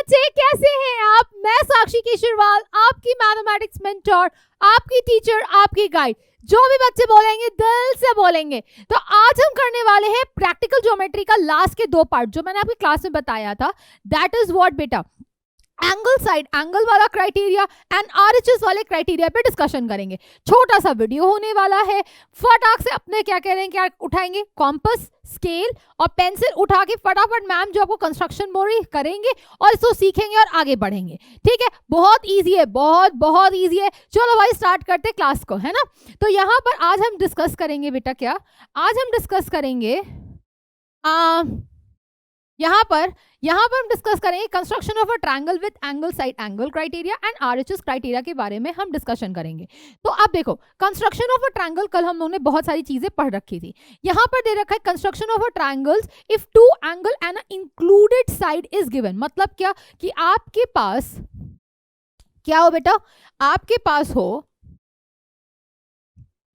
बच्चे कैसे हैं आप? मैं साक्षी केशरवाल, आपकी मैथमेटिक्स मेंटर, आपकी टीचर, आपकी गाइड। जो भी बच्चे बोलेंगे दिल से बोलेंगे। तो आज हम करने वाले हैं प्रैक्टिकल ज्योमेट्री का लास्ट के 2 पार्ट जो मैंने आपकी क्लास में बताया था। दैट इज व्हाट बेटा, एंगल साइड एंगल वाला क्राइटेरिया एंड आरएचएस वाले क्राइटेरिया पे डिस्कशन करेंगे। छोटा सा वीडियो होने वाला है। फटाक से अपने क्या कह रहे हैं, क्या उठाएंगे, कॉम्पस, स्केल और पेंसिल उठा के फटाफट मैम जो आपको कंस्ट्रक्शन बोल रही करेंगे और इसको सीखेंगे और आगे बढ़ेंगे। ठीक है, बहुत इजी है, बहुत इजी है। चलो भाई स्टार्ट करते क्लास को, है ना। तो यहाँ पर आज हम डिस्कस करेंगे बेटा, क्या आज हम डिस्कस करेंगे, यहाँ पर हम डिस्कस करेंगे construction of a triangle with angle side angle criteria and RHS criteria के बारे में हम डिस्कशन करेंगे। तो अब देखो, कंस्ट्रक्शन ऑफ अ ट्रायंगल, कल हम लोगों ने बहुत सारी चीजें पढ़ रखी थी। यहाँ पर दे रखा है construction of a triangles if two angle and included side is given. मतलब क्या कि आपके पास क्या हो बेटा, आपके पास हो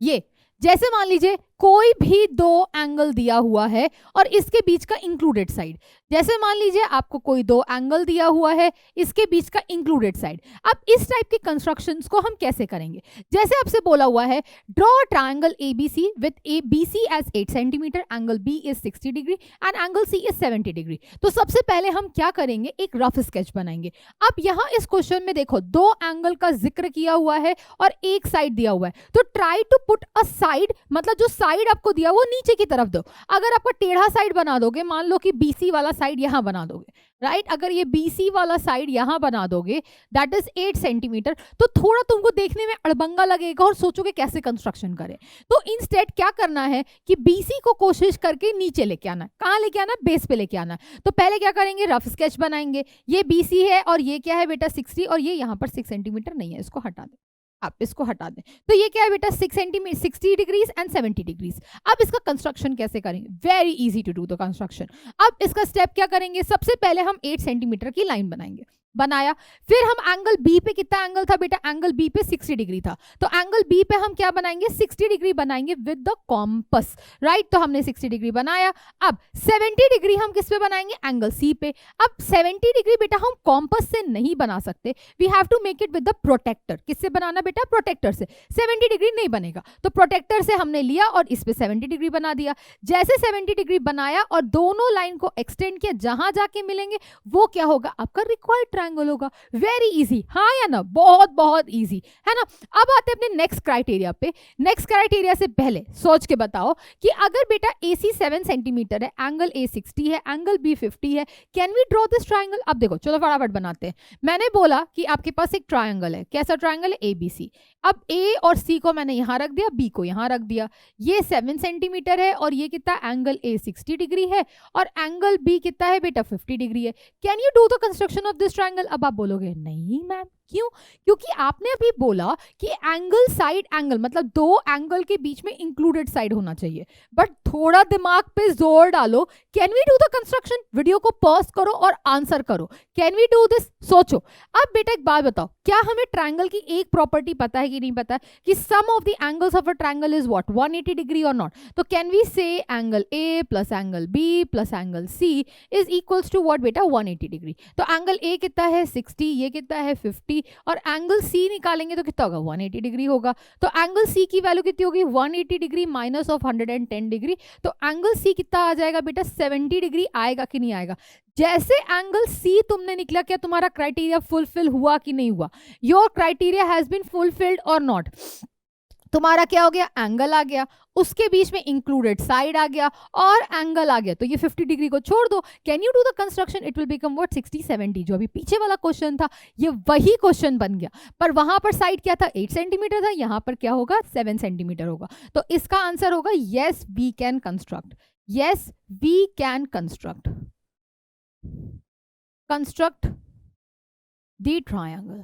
ये, जैसे मान लीजिए कोई भी 2 एंगल दिया हुआ है और इसके बीच का इंक्लूडेड साइड। जैसे मान लीजिए आपको कोई 2 एंगल दिया हुआ है, इसके बीच का इंक्लूडेड साइड। अब इस टाइप के कंस्ट्रक्शंस को हम कैसे करेंगे? जैसे आपसे बोला हुआ है draw triangle ABC with ABC as 8 centimetre, angle B is 60 degree and angle C is 70 degree. तो सबसे पहले हम क्या करेंगे, एक रफ स्केच बनाएंगे। अब यहाँ इस क्वेश्चन में देखो 2 एंगल का जिक्र किया हुआ है और एक साइड दिया हुआ है। तो try to put a side, मतलब जो साइड आपको दिया वो नीचे की तरफ दो। अगर आपका टेढ़ा साइड बना दोगे, मान लो कि बीसी वाला साइड यहां बना दोगे, राइट, अगर ये बीसी वाला साइड यहां बना दोगे दैट इज 8 सेंटीमीटर, तो थोड़ा तुमको देखने में अड़बंगा लगेगा और सोचोगे कैसे कंस्ट्रक्शन करें। तो इंस्टेड क्या करना है कि बीसी को कोशिश करके नीचे लेके आना। कहां लेके आना? बेस पे लेके आना। तो पहले क्या करेंगे, रफ स्केच बनाएंगे। ये बीसी है और ये क्या है बेटा 60, और ये यहां पर 6 सेंटीमीटर नहीं है, इसको हटा दें, आप इसको हटा दें। तो ये क्या है बेटा 6 सेंटीमीटर, 60 डिग्रीज एंड 70 डिग्रीज। अब इसका कंस्ट्रक्शन कैसे करेंगे? Very easy to do the construction. अब इसका स्टेप क्या करेंगे, सबसे पहले हम 8 सेंटीमीटर की लाइन बनाएंगे। बनाया, फिर हम एंगल बी पे, कितना एंगल था बेटा, एंगल बी पे 60 डिग्री था, तो एंगल बी पे हम क्या बनाएंगे, 60 डिग्री बनाएंगे विद द कॉम्पस, राइट। तो हमने 60 डिग्री बनाया। अब 70 डिग्री हम किस पे बनाएंगे, एंगल सी पे। अब 70 डिग्री बेटा हम कॉम्पस से नहीं बना सकते, we have to make it with the protractor. किससे बनाना बेटा, प्रोटेक्टर से। 70 डिग्री नहीं बनेगा, तो प्रोटेक्टर से हमने लिया और इस पे 70 डिग्री बना दिया। जैसे 70 डिग्री बनाया और दोनों लाइन को एक्सटेंड किया, जहां जाके मिलेंगे वो क्या होगा, आपका रिक्वायर्ड ट्रायंगल होगा। वेरी इजी, हाँ या ना, बहुत इजी है ना। अब आते हैं अपने नेक्स्ट क्राइटेरिया पे। नेक्स्ट क्राइटेरिया से पहले सोच के बताओ कि अगर बेटा AC 7 सेंटीमीटर है, एंगल A 60 है, एंगल B 50 है, can we draw this triangle? अब देखो, चलो फटाफट बनाते हैं। मैंने बोला कि आपके पास एक ट्रायंगल है, कैसा ट्रायंगल है, ABC। अब A और C को मैंने यहां रख दिया, B को यहां रख दिया। ये 7 सेंटीमीटर है और ये कितना, एंगल A 60 डिग्री है और एंगल B कितना है बेटा 50 डिग्री है। Can you do the construction of this triangle? अब आप बोलोगे नहीं मैम, क्यों? क्योंकि आपने अभी बोला कि एंगल साइड एंगल, मतलब 2 एंगल के बीच में इंक्लूडेड साइड होना चाहिए। बट थोड़ा दिमाग पे जोर डालो, can we do the construction? Video को पॉज करो और आंसर करो, कैन वी डू दिस? सोचो। अब बेटा एक बात बताओ, क्या हमें ट्रायंगल की एक प्रॉपर्टी पता है कि नहीं पता है, कि sum of the angles of a triangle is what, 180 degree और नॉट? तो can we say angle A plus angle B plus angle C is equals to what बेटा, 180 डिग्री। तो एंगल A कितना है 60, ये कितना है 50, और एंगल C निकालेंगे तो कितना होगा, 180 डिग्री होगा। तो एंगल C की वैल्यू कितनी होगी, 180 डिग्री माइनस ऑफ 110 डिग्री। तो एंगल C कितना आ जाएगा बेटा, 70 डिग्री आएगा कि नहीं आएगा? जैसे एंगल C तुमने निकला, क्या तुम्हारा क्राइटेरिया फुलफिल हुआ कि नहीं हुआ? Your criteria has been fulfilled और नॉट? तुम्हारा क्या हो गया, एंगल आ गया, उसके बीच में इंक्लूडेड साइड आ गया और एंगल आ गया, तो ये 50 डिग्री को छोड़ दो। Can you do the construction? It will become what, 60 70। जो अभी पीछे वाला क्वेश्चन था ये वही क्वेश्चन बन गया, पर वहां पर साइड क्या था, 8 सेंटीमीटर था, यहां पर क्या होगा, 7 सेंटीमीटर होगा। तो इसका आंसर होगा yes we can construct, yes we can construct the triangle.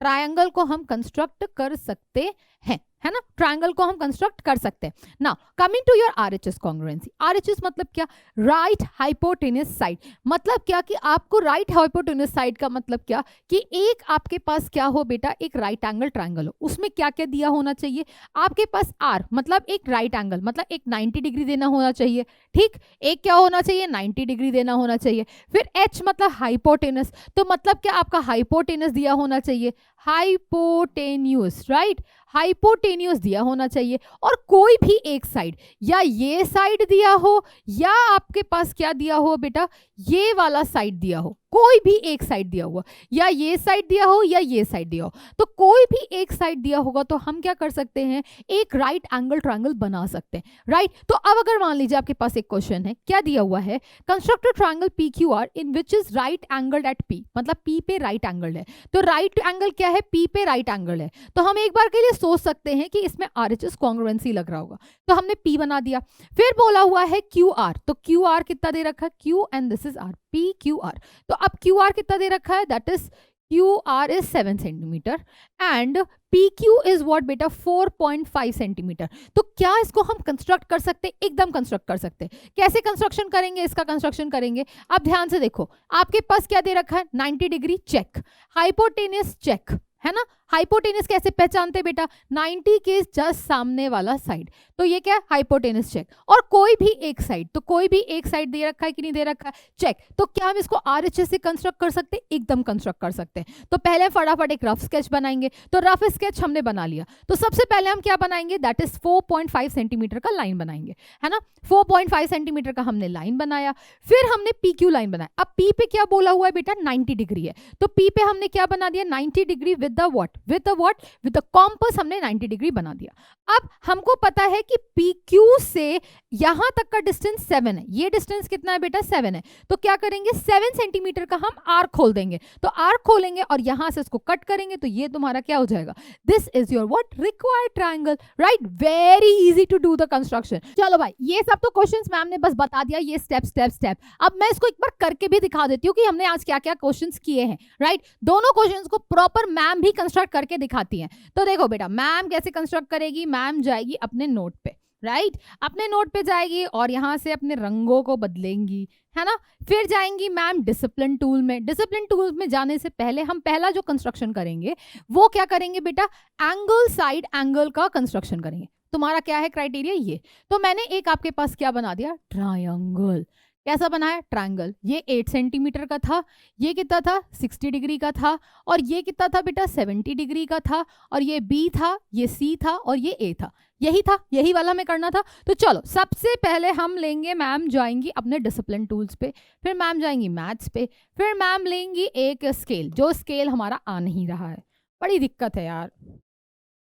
Triangle को हम कंस्ट्रक्ट कर सकते हैं, है ना, ट्रायंगल को हम कंस्ट्रक्ट कर सकते हैं। Now coming to your RHS congruency, RHS मतलब क्या, राइट हाइपोटेनस साइड, मतलब क्या कि आपको राइट हाइपोटेनस साइड का मतलब क्या कि एक आपके पास क्या हो बेटा, एक राइट एंगल ट्रायंगल हो, उसमें क्या क्या दिया होना चाहिए आपके पास, आर मतलब एक राइट एंगल, मतलब एक 90 डिग्री देना होना चाहिए, ठीक, एक क्या होना चाहिए 90 डिग्री देना होना चाहिए। फिर एच मतलब हाइपोटेनस, तो मतलब क्या आपका हाइपोटेनस दिया होना चाहिए, हाइपोटेन्यूस, राइट, हाइपोटेन्यूस दिया होना चाहिए। और कोई भी एक साइड, या ये साइड दिया हो या आपके पास क्या दिया हो बेटा, ये वाला साइड दिया हो, कोई भी एक साइड दिया हुआ, या ये साइड दिया हो या ये साइड दिया हो, तो कोई भी एक साइड दिया होगा तो हम क्या कर सकते हैं, एक राइट एंगल ट्रायंगल बना सकते हैं, राइट। तो अब अगर मान लीजिए आपके पास एक क्वेश्चन है, क्या दिया हुआ है, construct a triangle P Q R in which is right angled at P, मतलब पी पे राइट एंगल है, तो राइट एंगल क्या है, पी पे राइट एंगल है, तो हम एक बार के लिए सोच सकते हैं कि इसमें आरएचएस कॉन्ग्रुएंसी लग रहा होगा, तो हमने पी बना दिया। फिर बोला हुआ है क्यू आर, तो क्यू आर कितना दे रखा है, Q and this is R, P Q R, तो अब क्यू आर कितना दे रखा है, that is Q R is 7 centimetre and P Q is what बेटा 4.5 सेंटीमीटर। तो क्या इसको हम कंस्ट्रक्ट कर सकते हैं, एकदम कंस्ट्रक्ट कर सकते हैं। कैसे कंस्ट्रक्शन करेंगे, इसका कंस्ट्रक्शन करेंगे, आप ध्यान से देखो, आपके पास क्या दे रखा है 90 डिग्री चेक, हाइपोटेनस चेक, है ना, हाइपोटेनस कैसे पहचानते हैं बेटा, 90 के जस्ट सामने वाला साइड, तो ये क्या है हाइपोटेनस चेक, और कोई भी एक साइड, तो कोई भी एक साइड दे रखा है कि नहीं दे रखा है, चेक। तो क्या हम इसको आरएचएस से कंस्ट्रक्ट कर सकते हैं, एकदम कंस्ट्रक्ट कर सकते हैं। तो पहले फटाफट एक रफ स्केच बनाएंगे, तो रफ स्केच हमने बना लिया, तो सबसे पहले हम क्या बनाएंगे, दैट इज 4.5 सेंटीमीटर का लाइन बनाएंगे, है ना, 4.5 सेंटीमीटर का हमने लाइन बनाया। फिर हमने पी क्यू लाइन बनाया, अब पी पे क्या बोला हुआ है बेटा 90 डिग्री है, तो पी पे हमने क्या बना दिया 90 degree with the what, with the what, with the compass हमने 90 डिग्री बना दिया। अब हमको पता है कि पी क्यू से यहां तक का डिस्टेंस 7 है, ये डिस्टेंस कितना है बेटा 7 है, तो क्या करेंगे 7 सेंटीमीटर का हम आर्क खोल देंगे, तो आर्क खोलेंगे और यहां से इसको कट करेंगे, तो ये तुम्हारा क्या हो जाएगा, this is your what required triangle, right, very easy to do the construction. चलो भाई, ये सब तो क्वेश्चंस मैम ने बस बता दिया, ये स्टेप स्टेप स्टेप। अब मैं इसको एक बार करके भी दिखा देती हूँ कि हमने आज क्या क्या क्वेश्चंस किए हैं, राइट, दोनों क्वेश्चंस को प्रॉपर मैम भी कंस्ट्रक्ट करके दिखाती हैं। तो देखो बेटा, मैम कैसे कंस्ट्रक्ट करेगी, मैम जाएगी अपने नोट पे, राइट, अपने नोट पे जाएगी और यहां से अपने रंगों को बदलेंगी, है ना। फिर जाएंगी मैम डिसिप्लिन टूल में, डिसिप्लिन टूल में जाने से पहले हम पहला जो कंस्ट्रक्शन करेंगे वो क्या करेंगे बेटा, एंगल साइड एंगल का कंस्ट्रक्शन करेंगे। तुम्हारा क्या है क्राइटेरिया, ये तो मैंने एक आपके पास क्या बना दिया, ट्रायंगल। कैसा बनाया, ट्रायंगल, ये 8 सेंटीमीटर का था, ये कितना था 60 डिग्री का था, और ये कितना था बेटा 70 डिग्री का था, और ये बी था, ये सी था, और ये ए था, यही था, यही वाला हमें करना था। तो चलो सबसे पहले हम लेंगे, मैम जाएंगी अपने डिसिप्लिन टूल्स पे, फिर मैम जाएंगी मैथ्स पे, फिर मैम लेंगी एक स्केल, जो स्केल हमारा आ नहीं रहा है, बड़ी दिक्कत है यार,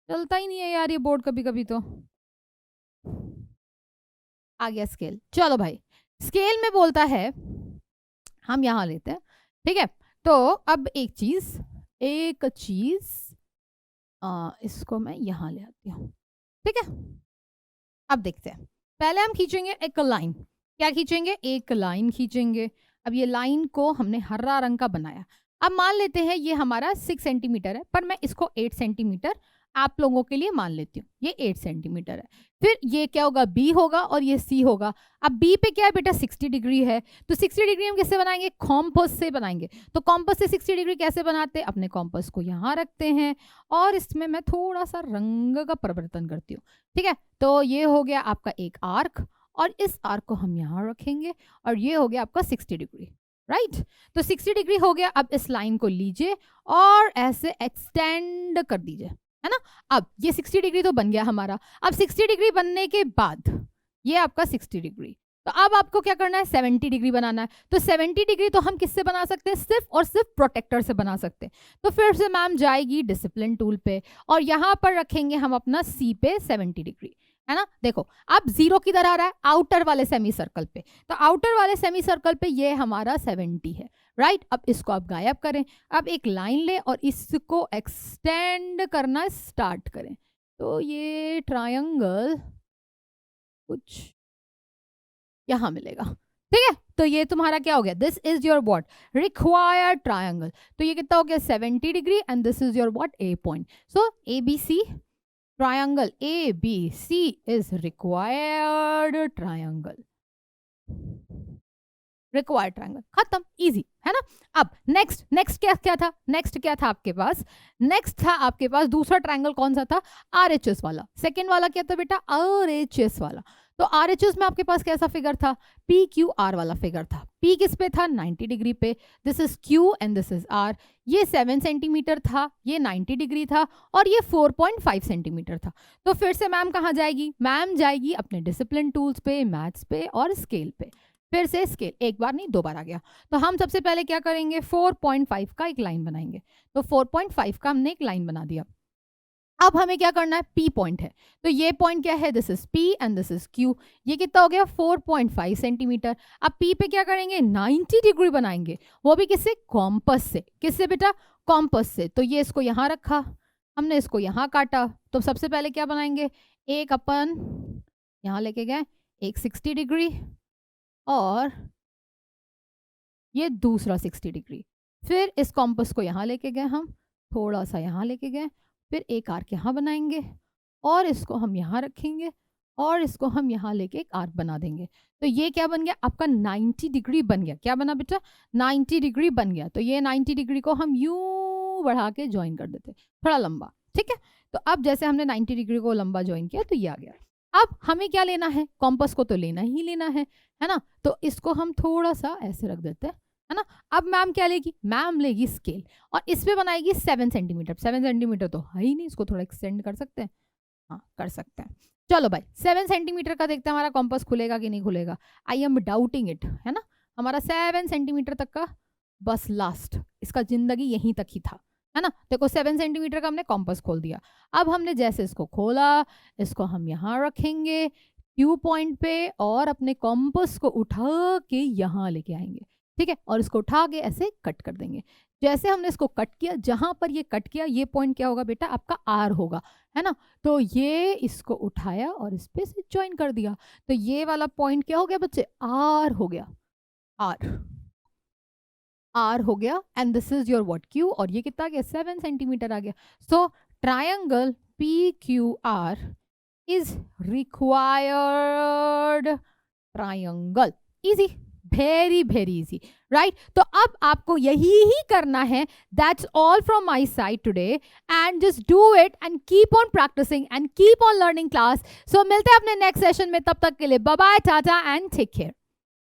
चलता ही नहीं है यार ये बोर्ड, कभी कभी तो आ गया स्केल। चलो भाई, स्केल में बोलता है, हम यहां लेते हैं, ठीक है। तो अब एक चीज इसको मैं यहां ले आती हूँ, ठीक है। अब देखते हैं, पहले हम खींचेंगे एक लाइन, क्या खींचेंगे, एक लाइन खींचेंगे। अब ये लाइन को हमने हरा रंग का बनाया। अब मान लेते हैं ये हमारा 6 सेंटीमीटर है, पर मैं इसको 8 सेंटीमीटर आप लोगों के लिए मान लेती हूँ, ये 8 सेंटीमीटर है। फिर ये क्या होगा, बी होगा, और ये सी होगा। अब बी पे क्या है बेटा 60 डिग्री है, तो 60 डिग्री हम किससे बनाएंगे, कॉम्पास से बनाएंगे। तो कॉम्पास से 60 डिग्री कैसे बनाते हैं, अपने कॉम्पास को यहाँ रखते हैं और इसमें मैं थोड़ा सा रंग का परिवर्तन करती हूँ, ठीक है। तो ये हो गया आपका एक आर्क, और इस आर्क को हम यहाँ रखेंगे, और ये हो गया आपका 60 डिग्री, राइट। तो 60 डिग्री हो गया। अब इस लाइन को लीजिए और ऐसे एक्सटेंड कर दीजिए, है ना। अब ये 60 डिग्री तो बन गया हमारा। अब 60 डिग्री बनने के बाद ये आपका 60 डिग्री, तो अब आपको क्या करना है, 70 डिग्री बनाना है। तो 70 डिग्री तो हम किससे बना सकते हैं, सिर्फ और सिर्फ प्रोटेक्टर से बना सकते हैं। तो फिर से मैम जाएगी डिसिप्लिन टूल पे, और यहाँ पर रखेंगे हम अपना सी पे 70 डिग्री, है ना। देखो अब 0 किधर आ रहा है, आउटर वाले सेमी सर्कल पे, तो आउटर वाले सेमी सर्कल पे ये हमारा 70 है, राइट। अब इसको आप गायब करें, अब एक लाइन ले और इसको एक्सटेंड करना स्टार्ट करें, तो ये ट्रायंगल कुछ यहां मिलेगा, ठीक है। तो ये तुम्हारा क्या हो गया, this is your what required triangle. तो ये कितना हो गया 70 degree, and this is your what A point. So A B C triangle ABC is required triangle. Required triangle, खत्म, इजी है ना। अब नेक्स्ट क्या था, नेक्स्ट क्या था आपके पास, नेक्स्ट था आपके पास दूसरा ट्रायंगल कौन सा था, RHS वाला। सेकेंड वाला क्या था बेटा, RHS वाला। तो RHS में आपके पास कैसा फिगर था, PQR वाला फिगर था। P किस पे था, 90 डिग्री पे, this is Q and this is R। ये 7 सेंटीमीटर था, ये 90 डिग्री था, और ये 4.5 सेंटीमीटर था। तो फिर से मैम कहाँ जाएगी, मैम जाएगी अपने डिसिप्लिन टूल्स पे, मैथ्स पे और स्केल पे। फिर से स्केल, एक बार नहीं 2 बार आ गया। तो हम सबसे पहले क्या करेंगे, 4.5 का एक लाइन बनाएंगे। तो 4.5 का हमने एक लाइन बना दिया। अब हमें क्या करना है, P पॉइंट है, तो ये पॉइंट क्या है, this is P and this is Q। ये कितना हो गया, 4.5 सेंटीमीटर। अब P पे क्या करेंगे, 90 डिग्री बनाएंगे, वो भी किससे, कॉम्पस से। किससे बेटा, कॉम्पस से। तो ये इसको यहाँ रखा, हमने इसको यहाँ काटा। तो सबसे पहले क्या बनाएंगे, एक अपन यहाँ लेके गए, एक 60 डिग्री और ये दूसरा 60 डिग्री। फिर इस कॉम्पस को यहाँ लेके गए हम, थोड़ा सा यहाँ लेके गए, फिर एक आर्क यहाँ बनाएंगे और इसको हम यहाँ रखेंगे और इसको हम यहाँ लेके एक आर्क बना देंगे। तो ये क्या बन गया, आपका 90 डिग्री बन गया। क्या बना बेटा, 90 डिग्री बन गया। तो ये 90 डिग्री को हम यूं बढ़ा के ज्वाइन कर देते, थोड़ा लंबा, ठीक है। तो अब जैसे हमने 90 डिग्री को लंबा ज्वाइन किया तो ये आ गया। अब हमें क्या लेना है, कॉम्पस को तो लेना ही लेना है ना। तो इसको हम थोड़ा सा ऐसे रख देते हैं, है ना। अब मैम क्या लेगी, मैम लेगी स्केल और इस पे बनाएगी 7 सेंटीमीटर। 7 सेंटीमीटर तो है ही नहीं, इसको थोड़ा एक्सटेंड कर सकते हैं, हाँ कर सकते हैं। चलो भाई 7 सेंटीमीटर का देखते हैं हमारा कॉम्पस खुलेगा कि नहीं खुलेगा। आई एम डाउटिंग इट, है ना। हमारा 7 सेंटीमीटर तक का बस लास्ट, इसका जिंदगी यहीं तक ही था, है ना। देखो 7 सेंटीमीटर का हमने कॉम्पस खोल दिया। अब हमने जैसे इसको खोला, इसको हम यहाँ रखेंगे Q पॉइंट पे और अपने कॉम्पस को उठा के यहाँ लेके आएंगे, ठीक है। और इसको उठा के ऐसे कट कर देंगे। जैसे हमने इसको कट किया, जहां पर ये कट किया ये पॉइंट क्या होगा बेटा, आपका R होगा, है ना। तो ये इसको उठाया और इस पे से ज्वाइन कर दिया। तो ये वाला पॉइंट क्या हो गया बच्चे, R हो गया, R हो गया। And this is your what, Q, और ये कितना आ गया, 7 सेंटीमीटर आ गया। So triangle PQR is required triangle. Easy, very very easy, right. तो अब आपको यही ही करना है। That's all from my side today and just do it and keep on practising and keep on learning class. So मिलते हैं अपने नेक्स्ट सेशन में, तब तक के लिए bye bye, tata and take care.